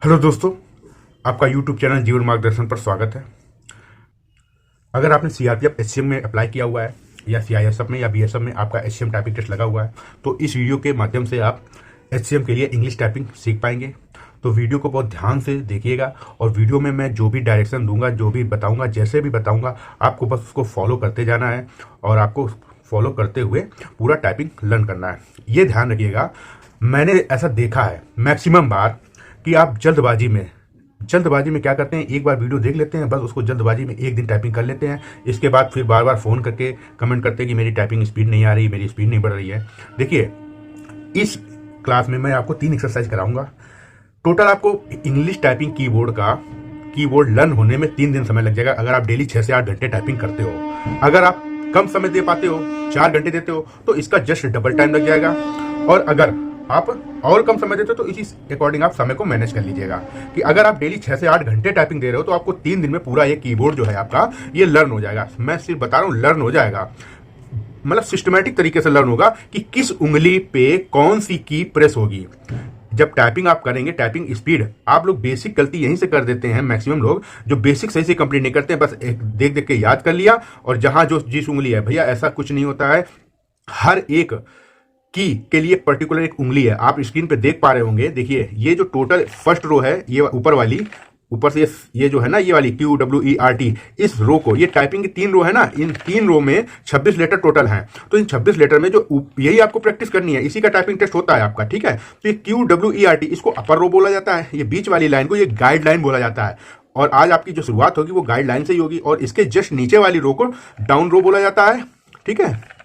Hello दोस्तों, आपका YouTube channel जीवन मार्गदर्शन पर स्वागत है। अगर आपने सीआरपीएफ एचसीएम में अप्लाई किया हुआ है या सीआईएसएफ में या बीएसएफ में आपका एचसीएम टाइपिंग टेस्ट लगा हुआ है तो इस वीडियो के माध्यम से आप एचसीएम के लिए इंग्लिश टाइपिंग सीख पाएंगे। तो वीडियो को बहुत ध्यान से देखिएगा और वीडियो में मैं जो भी डायरेक्शन दूंगा, जो भी बताऊंगा, जैसे भी बताऊंगा, आपको बस उसको फॉलो करते जाना है और आपको फॉलो करते हुए पूरा टाइपिंग लर्न करना है। ये ध्यान रखिएगा, मैंने ऐसा देखा है मैक्सिमम बार कि आप जल्दबाजी में क्या करते हैं, एक बार वीडियो देख लेते हैं, बस उसको जल्दबाजी में एक दिन टाइपिंग कर लेते हैं। इसके बाद फिर बार बार फ़ोन करके कमेंट करते हैं कि मेरी टाइपिंग स्पीड नहीं आ रही, मेरी स्पीड नहीं बढ़ रही है। देखिए, इस क्लास में मैं आपको 3 एक्सरसाइज कराऊंगा। टोटल आपको इंग्लिश टाइपिंग कीबोर्ड लर्न होने में 3 दिन समय लग जाएगा अगर आप डेली 6 से 8 घंटे टाइपिंग करते हो। अगर आप कम समय दे पाते हो, 4 घंटे देते हो, तो इसका जस्ट डबल टाइम लग जाएगा। और अगर आप और कम समय देते हो तो इसी अकॉर्डिंग आप समय को मैनेज कर लीजिएगा कि अगर आप डेली 6 से 8 घंटे टाइपिंग दे रहे हो तो आपको 3 दिन में पूरा ये कीबोर्ड जो है आपका ये लर्न हो जाएगा। मैं सिर्फ बता रहा हूँ, लर्न हो जाएगा, मतलब सिस्टमैटिक तरीके से लर्न होगा कि किस उंगली पे कौन सी की प्रेस होगी। जब टाइपिंग आप करेंगे, टाइपिंग स्पीड, आप लोग बेसिक गलती यहीं से कर देते हैं। मैक्सिमम लोग जो बेसिक सही से कंप्लीट नहीं करते हैं, बस एक देख देख के याद कर लिया और जहां जो जिस उंगली है, भैया ऐसा कुछ नहीं होता है। हर एक की के लिए पर्टिकुलर एक उंगली है। आप स्क्रीन पे देख पा रहे होंगे, देखिए ये जो टोटल फर्स्ट रो है, ये ऊपर वाली, ऊपर से ये जो है ना, ये वाली QWERT, इस रो को, ये टाइपिंग की 3 रो है ना, इन 3 रो में 26 लेटर टोटल हैं। तो इन 26 लेटर में जो यही आपको प्रैक्टिस करनी है, इसी का टाइपिंग टेस्ट होता है आपका, ठीक है। तो ये QWERT, इसको अपर रो बोला जाता है, ये बीच वाली लाइन को ये गाइडलाइन बोला जाता है। और आज आपकी जो शुरुआत होगी वो गाइडलाइन से ही होगी और इसके जस्ट नीचे वाली रो को डाउन रो बोला जाता है, ठीक है।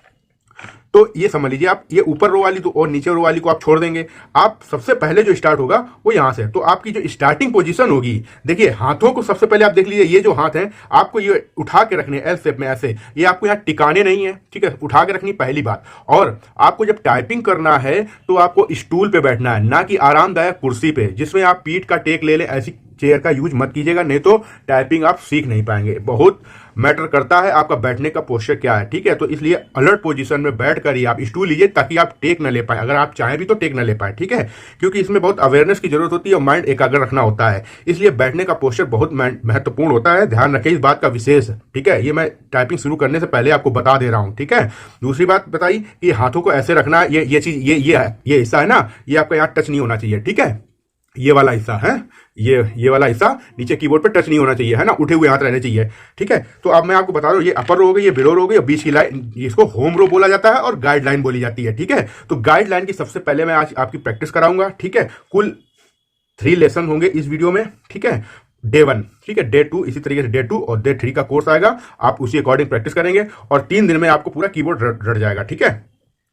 तो ये समझ लीजिए, आप ये ऊपर रो वाली तो और नीचे रो वाली को आप छोड़ देंगे। आप सबसे पहले जो स्टार्ट होगा वो यहां से, तो आपकी जो स्टार्टिंग पोजीशन होगी, देखिए हाथों को सबसे पहले आप देख लीजिए, ये जो हाथ हैं आपको ये उठा के रखने, एल शेप में ऐसे, ये आपको यहाँ टिकाने नहीं है, ठीक है, उठा के रखनी पहली बात। और आपको जब टाइपिंग करना है तो आपको स्टूल पे बैठना है, ना कि आरामदायक कुर्सी पे जिसमें आप पीठ का टेक ले लें। ऐसी चेयर का यूज मत कीजिएगा, नहीं तो टाइपिंग आप सीख नहीं पाएंगे। बहुत मैटर करता है आपका बैठने का पोस्चर क्या है, ठीक है। तो इसलिए अलर्ट पोजीशन में बैठ कर ही आप स्टूल लीजिए ताकि आप टेक न ले पाए, अगर आप चाहें भी तो टेक न ले पाए, ठीक है, क्योंकि इसमें बहुत अवेयरनेस की जरूरत होती है और माइंड एकाग्र रखना होता है। इसलिए बैठने का पोस्चर बहुत महत्वपूर्ण होता है, ध्यान रखें इस बात का विशेष, ठीक है। ये मैं टाइपिंग शुरू करने से पहले आपको बता दे रहा हूं, ठीक है। दूसरी बात बताई कि हाथों को ऐसे रखना, ये चीज, ये हिस्सा है ना, ये आपका यहाँ टच नहीं होना चाहिए, ठीक है। ये वाला हिस्सा है, ये वाला हिस्सा नीचे कीबोर्ड पे टच नहीं होना चाहिए, है ना, उठे हुए हाथ रहने चाहिए, ठीक है। तो अब मैं आपको बता रहा हूँ, ये अपर रो हो गई, ये बिलो रो हो गई, और बीच की लाइन, इसको होम रो बोला जाता है और गाइडलाइन बोली जाती है, ठीक है। तो गाइडलाइन की सबसे पहले मैं आज आपकी प्रैक्टिस कराऊंगा, ठीक है। कुल 3 लेसन होंगे इस वीडियो में, ठीक है। डे 1, ठीक है, डे 2 इसी तरीके से डे 2 और डे 3 का कोर्स आएगा, आप उसी अकॉर्डिंग प्रैक्टिस करेंगे और 3 दिन में आपको पूरा कीबोर्ड रट जाएगा, ठीक है।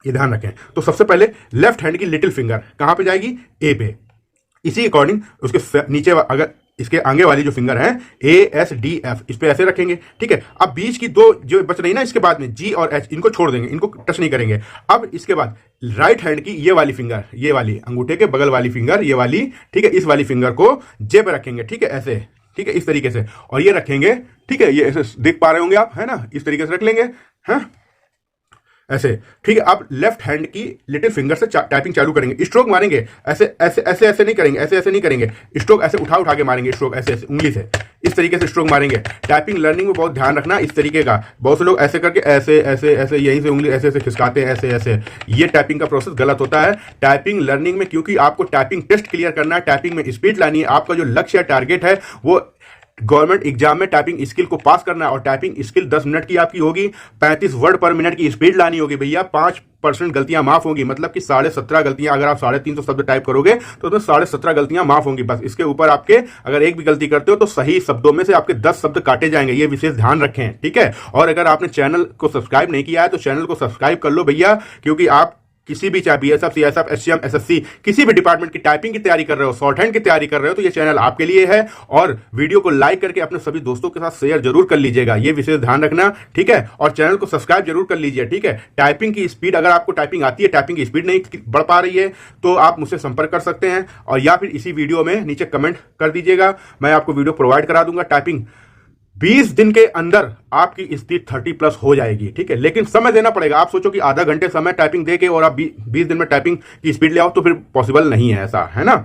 ये ध्यान रखें। तो सबसे पहले लेफ्ट हैंड की लिटिल फिंगर कहां पे जाएगी, ए पे, इसी अकॉर्डिंग उसके नीचे, अगर इसके आगे वाली जो फिंगर है ASDF, इस पे ऐसे रखेंगे, ठीक है। अब बीच की 2 जो बच रही ना, इसके बाद में G और H, इनको छोड़ देंगे, इनको टच नहीं करेंगे। अब इसके बाद राइट हैंड की ये वाली फिंगर, ये वाली अंगूठे के बगल वाली फिंगर, ये वाली, ठीक है, इस वाली फिंगर को जे पे रखेंगे, ठीक है, ऐसे, ठीक है, इस तरीके से, और ये रखेंगे, ठीक है, ये ऐसे देख पा रहे होंगे आप, है ना, इस तरीके से रख लेंगे, है ऐसे, ठीक है। आप लेफ्ट हैंड की लिटिल फिंगर से टाइपिंग चालू करेंगे, स्ट्रोक मारेंगे, ऐसे ऐसे ऐसे ऐसे नहीं करेंगे, ऐसे ऐसे नहीं करेंगे, स्ट्रोक ऐसे उठा के मारेंगे, स्ट्रोक ऐसे ऐसे उंगली से, इस तरीके से स्ट्रोक मारेंगे। टाइपिंग लर्निंग में बहुत ध्यान रखना इस तरीके का, बहुत से लोग ऐसे करके ऐसे ऐसे ऐसे यहीं से उंगली ऐसे ऐसे खिसकाते हैं, ऐसे ऐसे, ये टाइपिंग का प्रोसेस गलत होता है। टाइपिंग लर्निंग में, क्योंकि आपको टाइपिंग टेस्ट क्लियर करना है, टाइपिंग में स्पीड लानी है, आपका जो लक्ष्य है, टारगेट है, वो गवर्नमेंट एग्जाम में टाइपिंग स्किल को पास करना है। और टाइपिंग स्किल 10 मिनट की आपकी होगी, 35 वर्ड पर मिनट की स्पीड लानी होगी भैया, 5% गलतियां माफ होंगी, मतलब कि 17.5 गलतियां, अगर आप 350 शब्द टाइप करोगे तो उसमें 17.5 गलतियां माफ होंगी बस। इसके ऊपर आपके अगर एक भी गलती करते हो तो सही शब्दों में से आपके 10 शब्द काटे जाएंगे, ये विशेष ध्यान रखें, ठीक है। और अगर आपने चैनल को सब्सक्राइब नहीं किया है तो चैनल को सब्सक्राइब कर लो भैया, क्योंकि आप किसी भी, चाहे बीएसएफ, सीएसएफ, एचसीएम, एसएससी, किसी भी डिपार्टमेंट की टाइपिंग की तैयारी कर रहे हो, शॉर्ट हैंड की तैयारी कर रहे हो, तो ये चैनल आपके लिए है। और वीडियो को लाइक करके अपने सभी दोस्तों के साथ शेयर जरूर कर लीजिएगा, ये विशेष ध्यान रखना, ठीक है। और चैनल को सब्सक्राइब जरूर कर लीजिए, ठीक है। टाइपिंग की स्पीड, अगर आपको टाइपिंग आती है, टाइपिंग की स्पीड नहीं बढ़ पा रही है, तो आप मुझसे संपर्क कर सकते हैं, और या फिर इसी वीडियो में नीचे कमेंट कर दीजिएगा, मैं आपको वीडियो प्रोवाइड करा दूंगा। टाइपिंग 20 दिन के अंदर आपकी स्पीड 30+ हो जाएगी, ठीक है। लेकिन समय देना पड़ेगा। आप सोचो कि आधा घंटे समय टाइपिंग दे के और आप 20 दिन में टाइपिंग की स्पीड ले आओ, तो फिर पॉसिबल नहीं है ऐसा, है ना।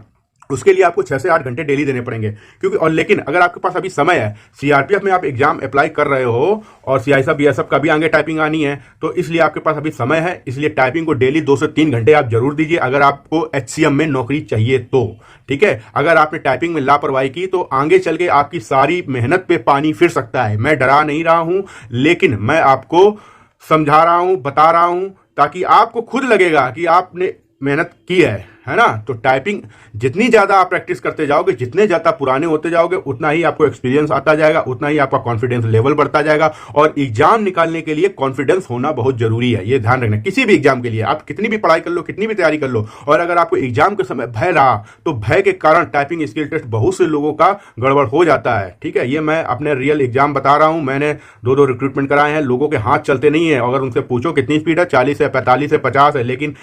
उसके लिए आपको 6 से 8 घंटे डेली देने पड़ेंगे, क्योंकि और लेकिन अगर आपके पास अभी समय है, सीआरपीएफ में आप एग्जाम अप्लाई कर रहे हो और सीआईएसएफ बीएसएफ का भी आगे टाइपिंग आनी है, तो इसलिए आपके पास अभी समय है, इसलिए टाइपिंग को डेली 2 से 3 घंटे आप जरूर दीजिए अगर आपको एचसीएम में नौकरी चाहिए तो। ठीक है, अगर आपने टाइपिंग में लापरवाही की तो आगे चल के आपकी सारी मेहनत पे पानी फिर सकता है। मैं डरा नहीं रहा हूं, लेकिन मैं आपको समझा रहा हूं, बता रहा हूं, ताकि आपको खुद लगेगा कि आपने मेहनत की है ना। तो टाइपिंग जितनी ज्यादा आप प्रैक्टिस करते जाओगे, जितने ज्यादा पुराने होते जाओगे, उतना ही आपको एक्सपीरियंस आता जाएगा, उतना ही आपका कॉन्फिडेंस लेवल बढ़ता जाएगा। और एग्जाम निकालने के लिए कॉन्फिडेंस होना बहुत जरूरी है, ये ध्यान रखना। किसी भी एग्जाम के लिए आप कितनी भी पढ़ाई कर लो, कितनी भी तैयारी कर लो, और अगर आपको एग्जाम के समय भय रहा तो भय के कारण टाइपिंग स्किल टेस्ट बहुत से लोगों का गड़बड़ हो जाता है। ठीक है, ये मैं अपने रियल एग्जाम बता रहा हूं। मैंने 2 रिक्रूटमेंट कराए हैं, लोगों के हाथ चलते नहीं है। अगर उनसे पूछो कितनी स्पीड है, 40 है, 45 है, 50 है, लेकिन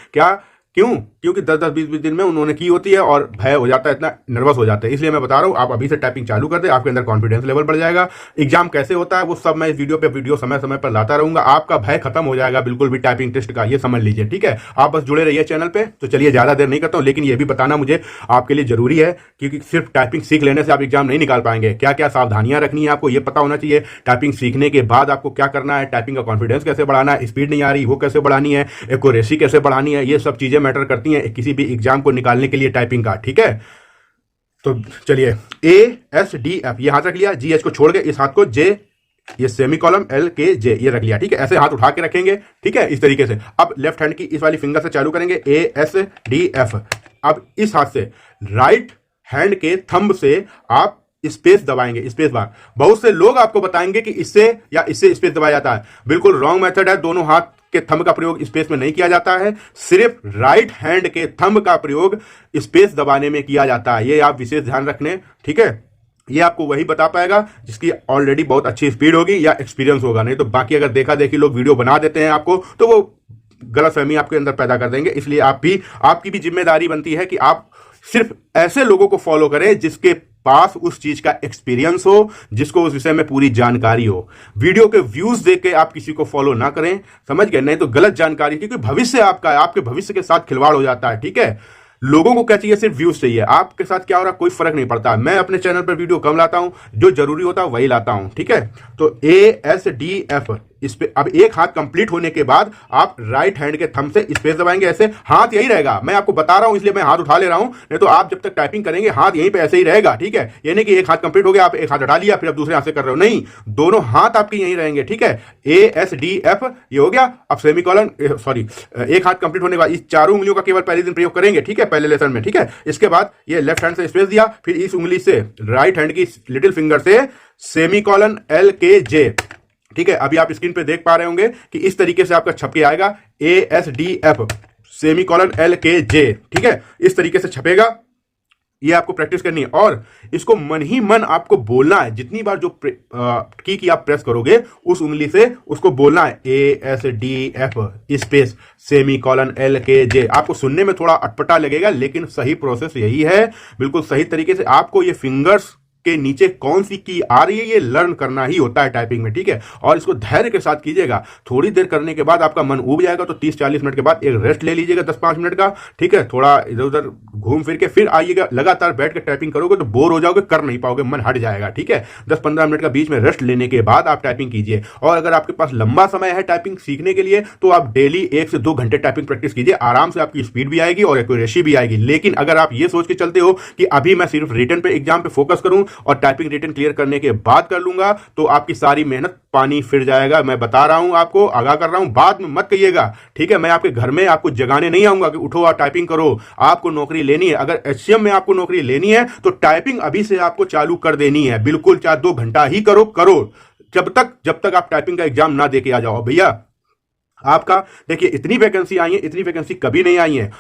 क्योंकि 10-10, 20-20 दिन में उन्होंने की होती है और भय हो जाता है, इतना नर्वस हो जाता है। इसलिए मैं बता रहा हूं, आप अभी से टाइपिंग चालू कर दें, आपके अंदर कॉन्फिडेंस लेवल बढ़ जाएगा। एग्जाम कैसे होता है वो सब मैं इस वीडियो समय समय पर लाता रहूंगा, आपका भय खत्म हो जाएगा बिल्कुल भी टाइपिंग टेस्ट का, ये समझ लीजिए। ठीक है, आप बस जुड़े रहिए चैनल पे। तो चलिए, ज्यादा देर नहीं करता हूं, लेकिन ये भी बताना मुझे आपके लिए जरूरी है, क्योंकि सिर्फ टाइपिंग सीख लेने से आप एग्जाम नहीं निकाल पाएंगे। क्या क्या सावधानियां रखनी है आपको ये पता होना चाहिए। टाइपिंग सीखने के बाद आपको क्या करना है, टाइपिंग का कॉन्फिडेंस कैसे बढ़ाना है, स्पीड नहीं आ रही वो कैसे बढ़ानी है, एक्यूरेसी कैसे बढ़ानी है, ये सब चीजें मैटर करती हैं किसी भी एग्जाम को निकालने के लिए टाइपिंग का। ठीक है, तो चलिए, ASDF ये हाथ रख लिया, GH को छोड़ के इस हाथ को J, ये सेमीकोलन LKJ ये रख लिया। ठीक है, ऐसे हाथ उठा के रखेंगे। ठीक है, इस तरीके से। अब लेफ्ट हैंड की इस वाली फिंगर से चालू करेंगे, ASDF। अब इस हाथ से राइट हैंड के थंब से आप स्पेस दबाएंगे, स्पेस बार। बहुत से लोग आपको बताएंगे कि इससे या इससे स्पेस दबाया जाता है, बिल्कुल रॉन्ग मेथड है। दोनों हाथ के थंब का प्रयोग स्पेस में नहीं किया जाता है, सिर्फ राइट हैंड के थंब का प्रयोग स्पेस दबाने में किया जाता है। ये आप विशेष ध्यान रखने। ठीक है, ये आपको वही बता पाएगा जिसकी ऑलरेडी बहुत अच्छी स्पीड होगी या एक्सपीरियंस होगा। नहीं तो बाकी अगर देखा देखी लोग वीडियो बना देते हैं आपको, तो वो गलतफहमी आपके अंदर पैदा कर देंगे। इसलिए आपकी भी जिम्मेदारी बनती है कि आप सिर्फ ऐसे लोगों को फॉलो करें जिसके पास उस चीज का एक्सपीरियंस हो, जिसको उस विषय में पूरी जानकारी हो। वीडियो के व्यूज देख के आप किसी को फॉलो ना करें, समझ गए। नहीं तो गलत जानकारी, क्योंकि भविष्य आपका है, आपके भविष्य के साथ खिलवाड़ हो जाता है। ठीक है, लोगों को क्या चाहिए, सिर्फ व्यूज चाहिए। आपके साथ क्या हो रहा है कोई फर्क नहीं पड़ता। मैं अपने चैनल पर वीडियो कम लाता हूं, जो जरूरी होता है वही लाता हूं। ठीक है, तो ASDF इस पे अब एक हाथ कंप्लीट होने के बाद आप राइट हैंड के थंब से स्पेस दबाएंगे, ऐसे हाथ यही रहेगा। मैं आपको बता रहा हूं इसलिए मैं हाथ उठा ले रहा हूं, नहीं तो आप जब तक टाइपिंग करेंगे हाथ यहीं पे ऐसे ही रहेगा। ठीक है, ये नहीं कि एक हाथ कंप्लीट हो गया, आप एक हाथ हटा लिया फिर अब दूसरे हाथ से कर रहे हो, नहीं, दोनों हाथ आपके यहीं रहेंगे। ठीक है, ASDF ये हो गया। अब सेमीकोलन, सॉरी, एक हाथ कंप्लीट होने के बाद इस चारों उंगलियों का केवल पहले दिन प्रयोग करेंगे। ठीक है, पहले लेसन में। ठीक है, इसके बाद ये लेफ्ट हैंड से स्पेस दिया, फिर इस उंगली से राइट हैंड की लिटिल फिंगर से सेमीकोलन LKJ। ठीक है, अभी आप स्क्रीन पे देख पा रहे होंगे कि इस तरीके से आपका छप के आएगा, ASDF सेमीकोलन LKJ। ठीक है, इस तरीके से छपेगा। ये आपको प्रैक्टिस करनी है और इसको मन ही मन आपको बोलना है। जितनी बार जो की आप प्रेस करोगे उस उंगली से उसको बोलना है, ASDF स्पेस सेमीकोलन LKJ। आपको सुनने में थोड़ा अटपटा लगेगा, लेकिन सही प्रोसेस यही है। बिल्कुल सही तरीके से आपको ये फिंगर्स के नीचे कौन सी की आ रही है ये लर्न करना ही होता है टाइपिंग में। ठीक है, और इसको धैर्य के साथ कीजिएगा। थोड़ी देर करने के बाद आपका मन उब जाएगा, तो 30-40 मिनट के बाद एक रेस्ट ले लीजिएगा 10-5 मिनट का। ठीक है, थोड़ा इधर उधर घूम फिर के फिर आइएगा। लगातार बैठ के टाइपिंग करोगे तो बोर हो जाओगे, कर नहीं पाओगे, मन हट जाएगा। ठीक है, 10-15 मिनट का बीच में रेस्ट लेने के बाद आप टाइपिंग कीजिए। और अगर आपके पास लंबा समय है टाइपिंग सीखने के लिए, तो आप डेली 1 से 2 घंटे टाइपिंग प्रैक्टिस कीजिए। आराम से आपकी स्पीड भी आएगी और एक्यूरेसी भी आएगी। लेकिन अगर आप ये सोच के चलते हो कि अभी मैं सिर्फ रिटन पे एग्जाम पे फोकस करूं और टाइपिंग रिटन क्लियर करने के बाद कर लूंगा, तो आपकी सारी मेहनत पानी फिर जाएगा। मैं बता रहा हूं, आपको आगाह कर रहा हूं, बाद में मत कहिएगा। ठीक है, मैं आपके घर में आपको जगाने नहीं आऊंगा कि उठो आप टाइपिंग करो। आपको नौकरी लेनी है, अगर HCM में आपको नौकरी लेनी है तो टाइपिंग अभी से आपको चालू कर देनी है। बिल्कुल, चाहे 2 घंटा ही करो, जब तक आप टाइपिंग का एग्जाम ना देके आ जाओ। भैया आपका देखिए, इतनी वैकेंसी आई है, इतनी वैकेंसी कभी नहीं आई है।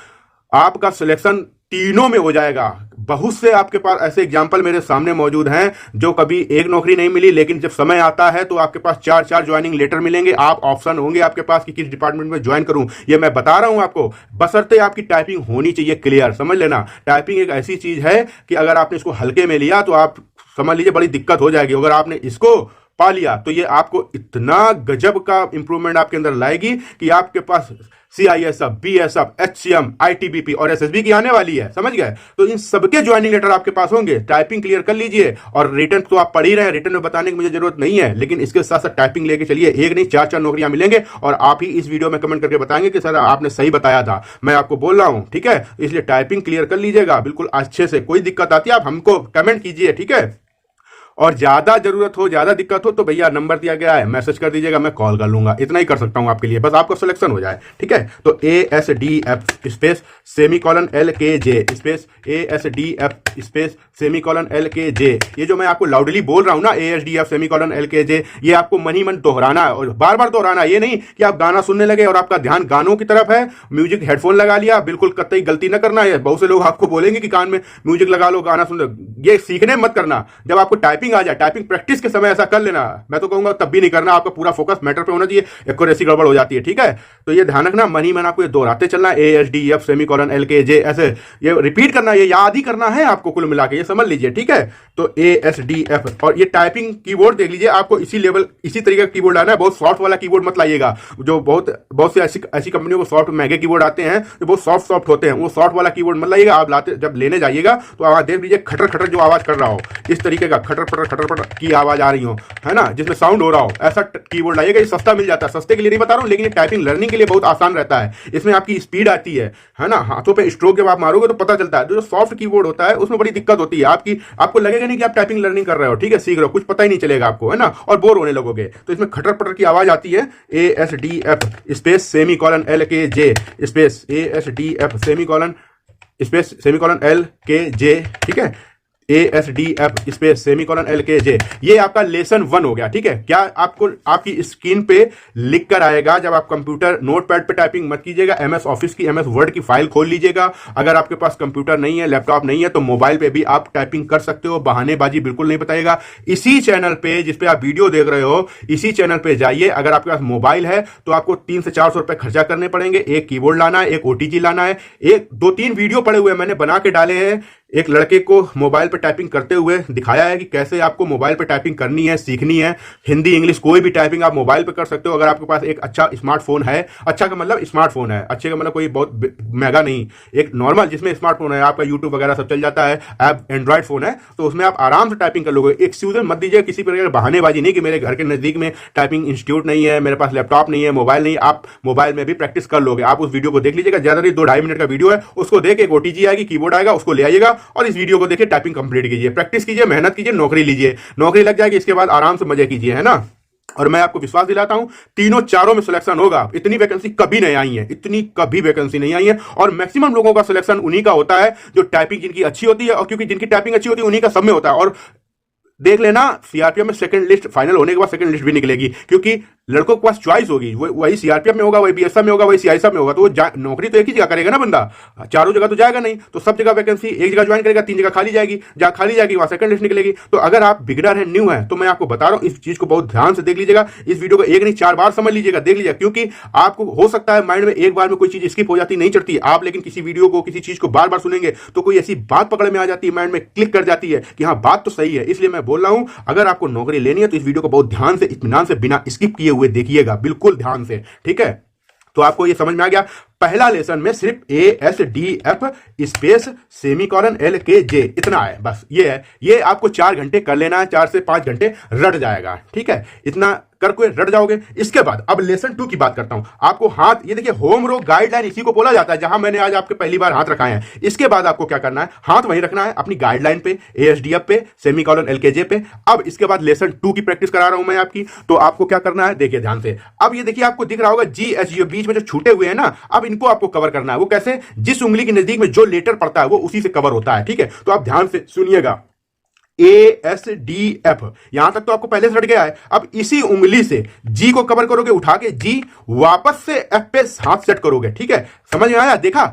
आपका सिलेक्शन तीनों में हो जाएगा। बहुत से आपके पास ऐसे एग्जाम्पल मेरे सामने मौजूद हैं जो कभी एक नौकरी नहीं मिली, लेकिन जब समय आता है तो आपके पास 4-4 ज्वाइनिंग लेटर मिलेंगे। आप ऑप्शन होंगे आपके पास कि किस डिपार्टमेंट में ज्वाइन करूं। ये मैं बता रहा हूं आपको, बशर्ते आपकी टाइपिंग होनी चाहिए क्लियर। समझ लेना, टाइपिंग एक ऐसी चीज है कि अगर आपने इसको हल्के में लिया तो आप समझ लीजिए बड़ी दिक्कत हो जाएगी। अगर आपने इसको पा लिया तो ये आपको इतना गजब का इंप्रूवमेंट आपके अंदर लाएगी कि आपके पास CISF, BSF, HCM, ITBP और SSB की आने वाली है, समझ गए। तो इन सबके ज्वाइनिंग लेटर आपके पास होंगे। टाइपिंग क्लियर कर लीजिए और रिटर्न तो आप पढ़ ही रहे हैं, रिटर्न में बताने की मुझे जरूरत नहीं है, लेकिन इसके साथ साथ टाइपिंग लेके चलिए। एक नहीं 4-4 नौकरियां मिलेंगे और आप ही इस वीडियो में कमेंट करके बताएंगे कि सर आपने सही बताया था, मैं आपको बोल रहा हूं, ठीक है। इसलिए टाइपिंग क्लियर कर लीजिएगा बिल्कुल अच्छे से। कोई दिक्कत आती है आप हमको कमेंट कीजिए, ठीक है। और ज्यादा जरूरत हो, ज्यादा दिक्कत हो तो भैया नंबर दिया गया है, मैसेज कर दीजिएगा, मैं कॉल कर लूंगा। इतना ही कर सकता हूं आपके लिए, बस आपका सिलेक्शन हो जाए, ठीक है। तो ASDF space semicolon LKJ space ASDF space semicolon LKJ, ये जो मैं आपको लाउडली बोल रहा हूं ना, ASDF सेमीकोलन LKJ, ये आपको मन ही मन दोहराना है और बार बार दोहराना है। ये नहीं कि आप गाना सुनने लगे और आपका ध्यान गानों की तरफ है, म्यूजिक हेडफोन लगा लिया, बिल्कुल कतई गलती न करना है। बहुत से लोग आपको बोलेंगे कि कान में म्यूजिक लगा लो, गाना सुन लो, ये सीखने मत करना। जब आपको टाइपिंग आ जाए, टाइपिंग प्रैक्टिस के समय ऐसा कर लेना, मैं तो कहूंगा तब भी नहीं करना। आपका पूरा फोकस मैटर पे होना चाहिए, एक्यूरेसी गड़बड़ हो जाती है, ठीक है। तो ये ध्यान रखना, मन ही मन आपको ये दोहराते चलना, ASDF सेमीकोलन LKJ, ऐसे ये रिपीट करना, ये याद ही करना है आपको कुल मिला के, ये समझ लीजिए, ठीक है। तो ASDF और ये टाइपिंग कीबोर्ड देख लीजिए, आपको इसी लेवल इसी तरीके का कीबोर्ड लाना है। बहुत सॉफ्ट वाला कीबोर्ड मत लाइएगा, जो बहुत से ऐसी कंपनियों को सॉफ्ट महंगे कीबोर्ड आते हैं जो बहुत सॉफ्ट होते हैं, वो सॉफ्ट वाला कीबोर्ड मत लाइएगा। आप लाते जब लेने जाइएगा तो आवाज देख लीजिए, खटर खटर जो आवाज कर रहा हो, इस तरीके का खटर खटर की आवाज आ रही हो, है ना, जिसमें साउंड हो रहा हो, ऐसा कीबोर्ड लाइएगा। ये सस्ता मिल जाता है, सस्ते के लिए नहीं बता रहा हूं, लेकिन ये टाइपिंग लर्निंग के लिए बहुत आसान रहता है। इसमें आपकी स्पीड आती है ना, हाथों पे स्ट्रोक जब आप मारोगे तो पता चलता है। जो सॉफ्ट कीबोर्ड होता है उसमें बड़ी दिक्कत होती है, आपको लगेगा नहीं कि आप टाइपिंग लर्निंग कर रहे हो, ठीक है, सीख रहे हो, कुछ पता ही नहीं चलेगा आपको, है ना, और बोर होने लगोगे। तो इसमें खटर पटर की आवाज आती है। ASDF space semicolon LKJ space ASDF semicolon space semicolon LKJ, ठीक है, ASDF स्पेस सेमीकोलन LKJ, ये आपका लेसन 1 हो गया, ठीक है। क्या आपको आपकी स्क्रीन पे लिख कर आएगा, जब आप कंप्यूटर नोटपैड पे टाइपिंग मत कीजिएगा, MS ऑफिस की MS वर्ड की फाइल खोल लीजिएगा। अगर आपके पास कंप्यूटर नहीं है, लैपटॉप नहीं है, तो मोबाइल पे भी आप टाइपिंग कर सकते हो, बहानेबाजी बिल्कुल नहीं बताइएगा। इसी चैनल पे जिसपे आप वीडियो देख रहे हो, इसी चैनल पे जाइए। अगर आपके पास मोबाइल है तो आपको 300 से 400 रुपए खर्चा करने पड़ेंगे। एक कीबोर्ड लाना है, एक OTG लाना है, एक 2-3 वीडियो पड़े हुए मैंने बना के डाले हैं। एक लड़के को मोबाइल पे टाइपिंग करते हुए दिखाया है कि कैसे आपको मोबाइल पे टाइपिंग करनी है, सीखनी है। हिंदी इंग्लिश कोई भी टाइपिंग आप मोबाइल पे कर सकते हो, अगर आपके पास एक अच्छा स्मार्टफोन है। अच्छा का मतलब स्मार्टफोन है, अच्छे का मतलब कोई बहुत महंगा नहीं, एक नॉर्मल जिसमें स्मार्टफोन है, आपका यूट्यूब वगैरह सब चल जाता है, ऐप एंड्रॉइड फोन है, तो उसमें आप आराम से टाइपिंग कर लोगे। एक्सक्यूज मत दीजिए किसी प्रकार की बहानेबाजी नहीं कि मेरे घर के नजदीक में टाइपिंग इंस्टीट्यूट नहीं है, मेरे पास लैपटॉप नहीं है, मोबाइल नहीं। आप मोबाइल में भी प्रैक्टिस कर लोगे। आप उस वीडियो को देख लीजिएगा, ज्यादा नहीं 2-2.5 मिनट का वीडियो है, उसको देख एक OTG आएगी, कीबोर्ड आएगा, उसको ले आइएगा और इस वीडियो को देखिए, टाइपिंग कंप्लीट कीजिए, प्रैक्टिस कीजिए, मेहनत कीजिए, नौकरी लीजिए, नौकरी लग जाएगी, इसके बाद आराम से मजे कीजिए, है ना। और मैं आपको विश्वास दिलाता हूं, तीनों चारों में सिलेक्शन होगा। इतनी वैकेंसी कभी नहीं आई है, इतनी कभी वैकेंसी नहीं आई है, और मैक्सिमम लोगों का सिलेक्शन उन्हीं का होता है जो टाइपिंग जिनकी अच्छी होती है, और क्योंकि जिनकी टाइपिंग अच्छी होती है उन्हीं का सब में होता है। और देख लेना, CRPF में सेकंड लिस्ट फाइनल होने के बाद सेकंड लिस्ट भी निकलेगी, क्योंकि लड़कों के पास चॉइस होगी, वही CRPF में होगा, वही BSF में होगा, वही CISF में होगा। तो वो नौकरी तो एक ही जगह करेगा ना बंदा, चारों जगह तो जाएगा नहीं। तो सब जगह वैकेंसी, एक जगह ज्वाइन करेगा, 3 जगह खाली जाएगी, जहां खाली जाएगी वहां सेकंड लिस्ट निकलेगी। तो अगर आप बिगिनर है, न्यू है, तो मैं आपको बता रहा हूं, इस चीज को बहुत ध्यान से देख लीजिएगा। इस वीडियो को एक नहीं 4 बार समझ लीजिएगा, देख लीजिएगा, क्योंकि आपको हो सकता है माइंड में एक बार में कोई चीज स्किप हो जाती, नहीं चढ़ती आप, लेकिन किसी वीडियो को, किसी चीज को बार बार सुनेंगे तो कोई ऐसी बात पकड़ में आ जाती है, माइंड में क्लिक कर जाती है कि हाँ बात तो सही है। इसलिए मैं बोल रहा हूं, अगर आपको नौकरी लेनी है तो इस वीडियो को बहुत ध्यान से, इत्मीनान से, बिना स्किप किए हुए देखिएगा, बिल्कुल ध्यान से, ठीक है। तो आपको ये समझ में आ गया, पहला लेसन में सिर्फ ASDF स्पेस सेमीकोलन LKJ इतना है, बस ये है। ये आपको 4 घंटे कर लेना है, 4 से 5 घंटे रट जाएगा, ठीक है, इतना करके रट जाओगे। इसके बाद अब लेसन 2 की बात करता हूं। आपको हाथ, ये देखिए होम रो गाइडलाइन इसी को बोला जाता है, जहां मैंने आज आपके पहली बार हाथ रखाए हैं। इसके बाद आपको क्या करना है, हाथ वहीं रखना है अपनी गाइडलाइन पे, ASDF पे, सेमीकोलन LKJ पे। अब इसके बाद लेसन 2 की प्रैक्टिस करा रहा हूं मैं आपकी, तो आपको क्या करना है, देखिए ध्यान से। अब ये देखिए, आपको दिख रहा होगा GH, बीच में जो छूटे हुए हैं ना, अब इनको आपको कवर करना है। वो कैसे, जिस उंगली के नजदीक में जो लेटर पड़ता है वो उसी से कवर होता है, ठीक है। तो आप ध्यान से सुनिएगा, ASDF, यहां तक तो आपको पहले से हट गया है। अब इसी उंगली से G को कवर करोगे, उठा के G, वापस से F पे हाथ सेट करोगे, ठीक है, समझ में आया, देखा,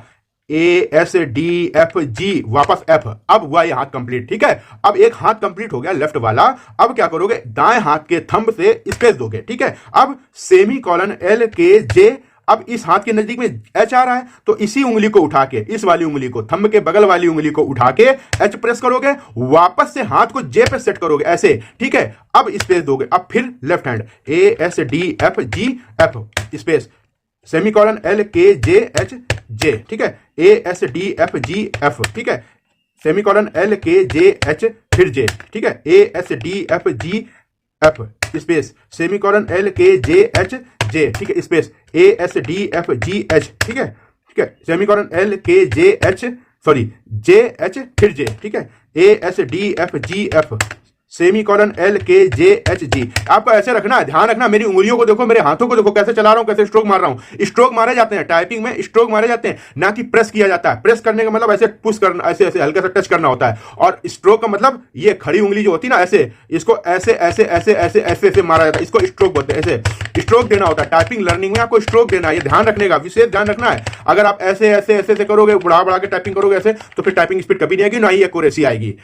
ASDF G, वापस F, अब हुआ ये हाथ कंप्लीट, ठीक है। अब एक हाथ कंप्लीट हो गया लेफ्ट वाला। अब क्या करोगे, दाएं हाथ के थंब से स्पेस दोगे, ठीक है। अब सेमीकोलन LKJ अब इस हाथ के नजदीक में एच आ रहा है, तो इसी उंगली को उठा के, इस वाली उंगली को, थंब के बगल वाली उंगली को उठा के एच प्रेस करोगे, वापस से हाथ को जे पे सेट करोगे ऐसे, ठीक है। अब स्पेस दोगे, अब फिर left hand A S D F G F space semicolon L के जे एच जे, ठीक है, A S D F G F, ठीक है, सेमीकोलन एल के जे एच फिर जे, ठीक है, A S D F G F space semicolon L के जे एच जे, ठीक है, space A S D F G H, ठीक है, ठीक है, सेमीकोलन एल के जे एच, सॉरी जे एच फिर जे, ठीक है, A S D F G F semicolon L के जे एच जी। आपको ऐसे रखना है, ध्यान रखना, मेरी उंगलियों को देखो, मेरे हाथों को देखो, कैसे चला रहा हूं, कैसे स्ट्रोक मार रहा हूं। स्ट्रोक मारे जाते हैं टाइपिंग में, स्ट्रोक मारे जाते हैं, ना कि प्रेस किया जाता है। प्रेस करने का मतलब ऐसे पुश करना, ऐसे ऐसे हल्का सा टच करना होता है, और स्ट्रोक का मतलब ये खड़ी उंगली जो होती है ना, ऐसे इसको ऐसे ऐसे ऐसे ऐसे ऐसे ऐसे मारा जाता है, इसको स्ट्रोक बोलते हैं। ऐसे स्ट्रोक देना होता है टाइपिंग लर्निंग में, आपको स्ट्रोक देना है, ये ध्यान रखने का, विशेष ध्यान रखना है। अगर आप ऐसे ऐसे ऐसे करोगे, बढ़ा बढ़ा के टाइपिंग करोगे ऐसे, तो फिर टाइपिंग स्पीड कभी नहीं आएगी, ना ही एक्यूरेसी आएगी,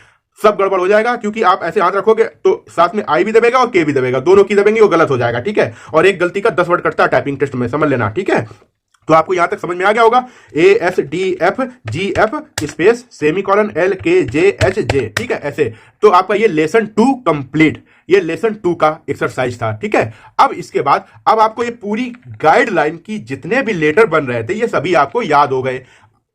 सब गड़बड़ हो जाएगा। क्योंकि आप ऐसे हाथ रखोगे तो साथ में आई भी दबेगा और के भी दबेगा, दोनों की दबेंगे, वो गलत हो जाएगा, ठीक है। और एक गलती का 10 वर्ड कटता है टाइपिंग टेस्ट में, समझ लेना, ठीक है। तो आपको यहां तक समझ में आ गया होगा, A S D F G F space semicolon L के जे एच जे, ठीक है, ऐसे। तो आपका ये लेसन 2 कंप्लीट, ये लेसन 2 का एक्सरसाइज था, ठीक है। अब इसके बाद अब आपको ये पूरी गाइडलाइन की जितने भी लेटर बन रहे थे, ये सभी आपको याद हो गए।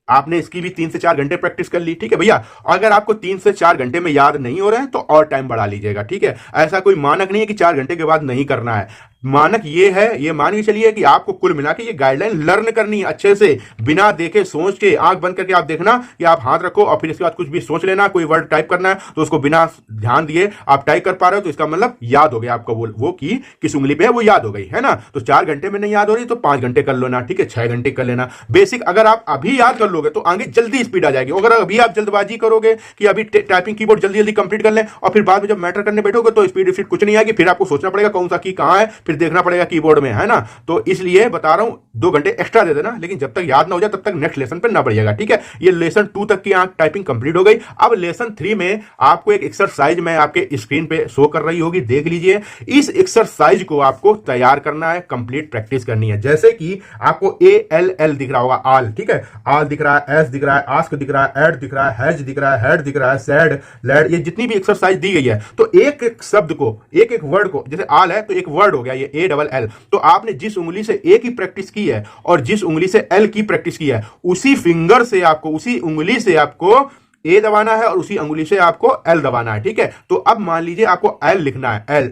आपने इसकी भी 3 से 4 घंटे प्रैक्टिस कर ली, ठीक है भैया। अगर आपको 3 से 4 घंटे में याद नहीं हो रहे हैं तो और टाइम बढ़ा लीजिएगा, ठीक है। ऐसा कोई मानक नहीं है कि 4 घंटे के बाद नहीं करना है। मानक ये है, ये मान के चलिए कि आपको कुल मिला के ये गाइडलाइन लर्न करनी है अच्छे से, बिना देखे सोच के, आंख बंद करके आप देखना कि आप हाथ रखो और फिर इसके बाद कुछ भी सोच लेना, कोई वर्ड टाइप करना है तो उसको बिना ध्यान दिए आप टाइप कर पा रहे हो, तो इसका मतलब याद हो गया आपको, वो की किस उंगली पे है वो याद हो गई, है ना। तो 4 घंटे में नहीं याद हो रही तो 5 घंटे कर लेना, ठीक है, 6 घंटे कर लेना बेसिक। अगर आप अभी याद कर लोगे तो आगे जल्दी स्पीड आ जाएगी। अगर अभी आप जल्दबाजी करोगे कि अभी टाइपिंग कीबोर्ड जल्दी जल्दी कंप्लीट कर लें और फिर बाद में जब मैटर करने बैठोगे तो स्पीड कुछ नहीं आएगी, फिर आपको सोचना पड़ेगा कौन सा की कहां है, फिर देखना पड़ेगा कीबोर्ड में, है ना। तो इसलिए बता रहा हूं 2 घंटे एक्स्ट्रा दे देना, लेकिन जब तक याद ना हो जाए तब तक नेक्स्ट लेसन पे ना बढ़िएगा, ठीक है। ये लेसन 2 तक की टाइपिंग कंप्लीट हो गई। अब लेसन 3 में आपको एक एक्सरसाइज में आपके स्क्रीन पे शो कर रही होगी, देख लीजिए। इस एक्सरसाइज को आपको तैयार करना है, कंप्लीट प्रैक्टिस करनी है। जैसे कि आपको ALL दिख रहा होगा, आल, ठीक है, आल दिख रहा है, एस दिख रहा है, आस्क दिख रहा है, एड दिख रहा है, हैज दिख रहा है, हेड दिख रहा है, सैड, लैड, ये जितनी भी एक्सरसाइज दी गई है, तो एक एक शब्द को, एक एक वर्ड को, जैसे आल है तो एक वर्ड हो गया ये ALL, तो आपने जिस उंगली से ए की प्रैक्टिस की है और जिस उंगली से एल की प्रैक्टिस की है, उसी फिंगर से आपको, उसी उंगली से आपको ए दबाना है और उसी उंगली से आपको एल दबाना है, ठीक है। तो अब मान लीजिए आपको एल लिखना है, एल,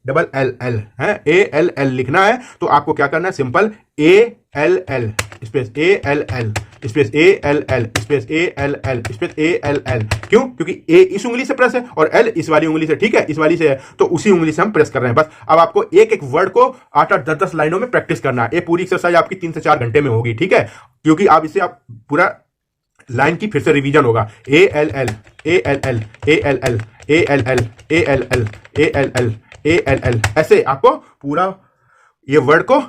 ALL है, ALL लिखना है, तो आपको क्या करना है, simple ALL space ALL space ALL space ALL space ALL। क्यों? क्योंकि ए इस उंगली से प्रेस है और एल इस वाली उंगली से, ठीक है, इस वाली से है, तो उसी उंगली से हम प्रेस कर रहे हैं बस। अब आपको एक एक वर्ड को 8-8, 10-10 लाइनों में प्रैक्टिस करना है। ये पूरी एक्सरसाइज आपकी 3 से 4 घंटे में होगी, ठीक है, क्योंकि आप इसे आप पूरा लाइन की फिर से रिवीजन होगा। ALL ALL ALL ALL ALL ALL ALL, ऐसे आपको पूरा ये वर्ड को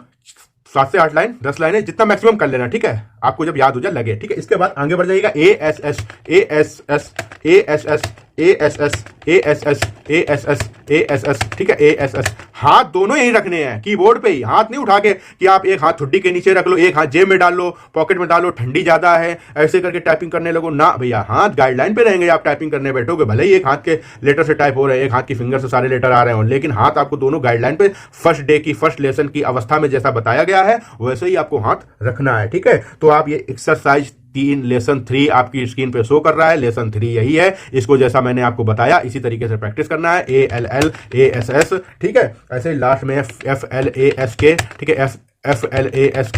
7 से 8 लाइन, 10 लाइनें, जितना मैक्सिमम कर लेना, ठीक है, आपको जब याद हो जाए लगे, ठीक है। इसके बाद आगे बढ़ जाइएगा, ASS ASS ASS ASS ASS ASS ASS, ठीक है, ASS। हाथ दोनों यही रखने हैं कीबोर्ड पे ही, हाथ नहीं उठा के कि आप एक हाथ ठुड्डी के नीचे रख लो, एक हाथ जेब में डाल लो, पॉकेट में डालो, ठंडी ज्यादा है ऐसे करके टाइपिंग करने लगो ना भैया। हाथ गाइडलाइन पे रहेंगे, आप टाइपिंग करने बैठोगे, भले ही एक हाथ के लेटर से टाइप हो रहे हैं, एक हाथ की फिंगर से सारे लेटर आ रहे हो, लेकिन हाथ आपको दोनों गाइडलाइन पे फर्स्ट डे की, फर्स्ट लेसन की अवस्था में जैसा बताया गया है वैसे ही आपको हाथ रखना है, ठीक है। तो आप ये एक्सरसाइज 3 लेसन 3 आपकी स्क्रीन पे शो कर रहा है, लेसन 3 यही है। इसको जैसा मैंने आपको बताया इसी तरीके से प्रैक्टिस करना है, ALL ASS, ठीक है। ऐसे ही लास्ट में FLASK, ठीक है, FLASK FLASK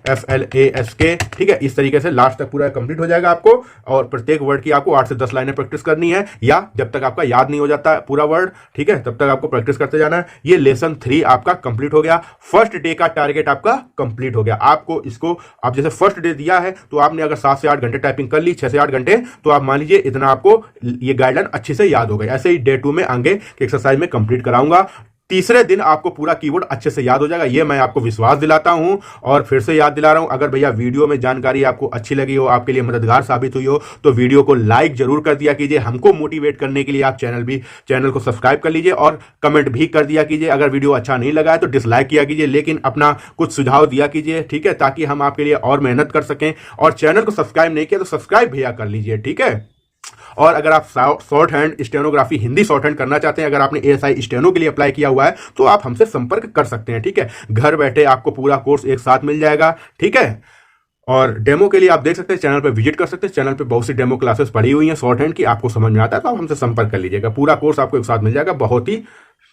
FLASK, ठीक है। इस तरीके से लास्ट तक पूरा कंप्लीट हो जाएगा आपको, और प्रत्येक वर्ड की आपको 8 से 10 लाइनें प्रैक्टिस करनी है, या जब तक आपका याद नहीं हो जाता पूरा वर्ड, ठीक है, तब तक आपको प्रैक्टिस करते जाना है। ये लेसन 3 आपका कंप्लीट हो गया, फर्स्ट डे का टारगेट आपका कंप्लीट हो गया। आपको इसको, आप जैसे फर्स्ट डे दिया है तो आपने अगर 7 से 8 घंटे टाइपिंग कर ली, 6 से 8 घंटे, तो आप मान लीजिए इतना आपको ये गाइडलाइन अच्छे से याद हो गई। ऐसे ही डे 2 में आगे के एक्सरसाइज में कंप्लीट कराऊंगा। तीसरे दिन आपको पूरा कीबोर्ड अच्छे से याद हो जाएगा, ये मैं आपको विश्वास दिलाता हूं। और फिर से याद दिला रहा हूं, अगर भैया वीडियो में जानकारी आपको अच्छी लगी हो, आपके लिए मददगार साबित हुई हो, तो वीडियो को लाइक जरूर कर दिया कीजिए। हमको मोटिवेट करने के लिए आप चैनल को सब्सक्राइब कर लीजिए और कमेंट भी कर दिया कीजिए। अगर वीडियो अच्छा नहीं लगा है तो डिसलाइक किया कीजिए, लेकिन अपना कुछ सुझाव दिया कीजिए, ठीक है, ताकि हम आपके लिए और मेहनत कर सकें। और चैनल को सब्सक्राइब नहीं किया तो सब्सक्राइब भैया कर लीजिए, ठीक है। और अगर आप short hand stenography Hindi short hand करना चाहते हैं, अगर आपने एएसआई स्टेनो के लिए अप्लाई किया हुआ है, तो आप हमसे संपर्क कर सकते हैं, ठीक है। घर बैठे आपको पूरा कोर्स एक साथ मिल जाएगा, ठीक है। और डेमो के लिए आप देख सकते हैं, चैनल पे विजिट कर सकते हैं। चैनल पे बहुत सी डेमो क्लासेस पड़ी हुई हैं शॉर्ट हैंड की, आपको समझ में आता है तो आप हमसे संपर्क कर लीजिएगा। पूरा कोर्स आपको एक साथ मिल जाएगा, बहुत ही,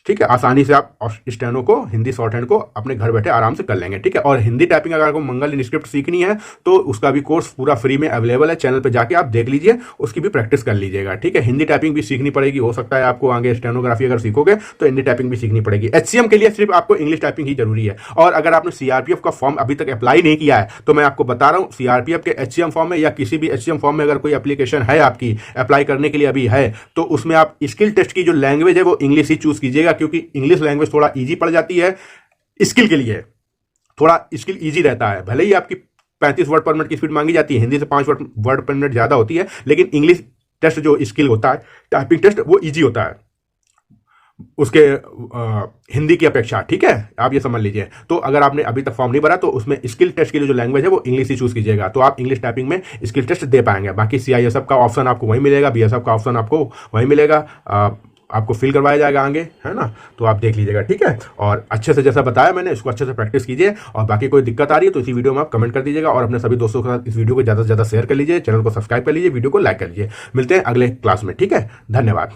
ठीक है, आसानी से आप स्टेनो को, हिंदी शॉर्ट हैंड को अपने घर बैठे आराम से कर लेंगे, ठीक है। और हिंदी टाइपिंग अगर आपको मंगल इनस्क्रिप्ट सीखनी है तो उसका भी कोर्स पूरा फ्री में अवेलेबल है, चैनल पे जाके आप देख लीजिए, उसकी भी प्रैक्टिस कर लीजिएगा, ठीक है। हिंदी टाइपिंग भी सीखनी पड़ेगी, हो सकता है आपको आगे स्टेनोग्राफी अगर सीखोगे तो हिंदी टाइपिंग भी सीखनी पड़ेगी। एचसीएम के लिए सिर्फ आपको इंग्लिश टाइपिंग ही जरूरी है। और अगर आपने सीआरपीएफ का फॉर्म अभी तक अप्लाई नहीं किया है तो मैं आपको बता रहा हूँ, सीआरपीएफ के एचसीएम फॉर्म में या किसी भी एचसीएम फॉर्म में अगर कोई एप्लीकेशन है आपकी अप्लाई करने के लिए अभी है, तो उसमें आप स्किल टेस्ट की जो लैंग्वेज है वो इंग्लिश ही चूज कीजिएगा, क्योंकि इंग्लिश लैंग्वेज थोड़ा इजी पड़ जाती है स्किल के लिए, थोड़ा स्किल इजी रहता है। भले ही आपकी 35 वर्ड पर मिनट की स्पीड मांगी जाती है, हिंदी से 5 वर्ड पर मिनट ज्यादा होती है, लेकिन इंग्लिश टेस्ट जो स्किल होता है, टाइपिंग टेस्ट, वो इजी होता है उसके हिंदी की अपेक्षा, ठीक है, आप ये समझ लीजिए। तो अगर आपने अभी तक फॉर्म नहीं भरा तो उसमें स्किल टेस्ट के लिए जो लैंग्वेज है वो इंग्लिश ही चूज कीजिएगा, तो आप इंग्लिश टाइपिंग में स्किल टेस्ट दे पाएंगे। बाकी सीआईएसएफ का ऑप्शन आपको वहीं मिलेगा, बीएसएफ का ऑप्शन आपको वहीं मिलेगा, आपको फिल करवाया जाएगा आगे, है ना। तो आप देख लीजिएगा, ठीक है। और अच्छे से जैसा बताया मैंने, इसको अच्छे से प्रैक्टिस कीजिए। और बाकी कोई दिक्कत आ रही है तो इसी वीडियो में आप कमेंट कर दीजिएगा और अपने सभी दोस्तों के साथ इस वीडियो को ज़्यादा से ज़्यादा शेयर कर लीजिए, चैनल को सब्सक्राइब कर लीजिए, वीडियो को लाइक कर लीजिए। मिलते हैं अगले क्लास में, ठीक है। धन्यवाद।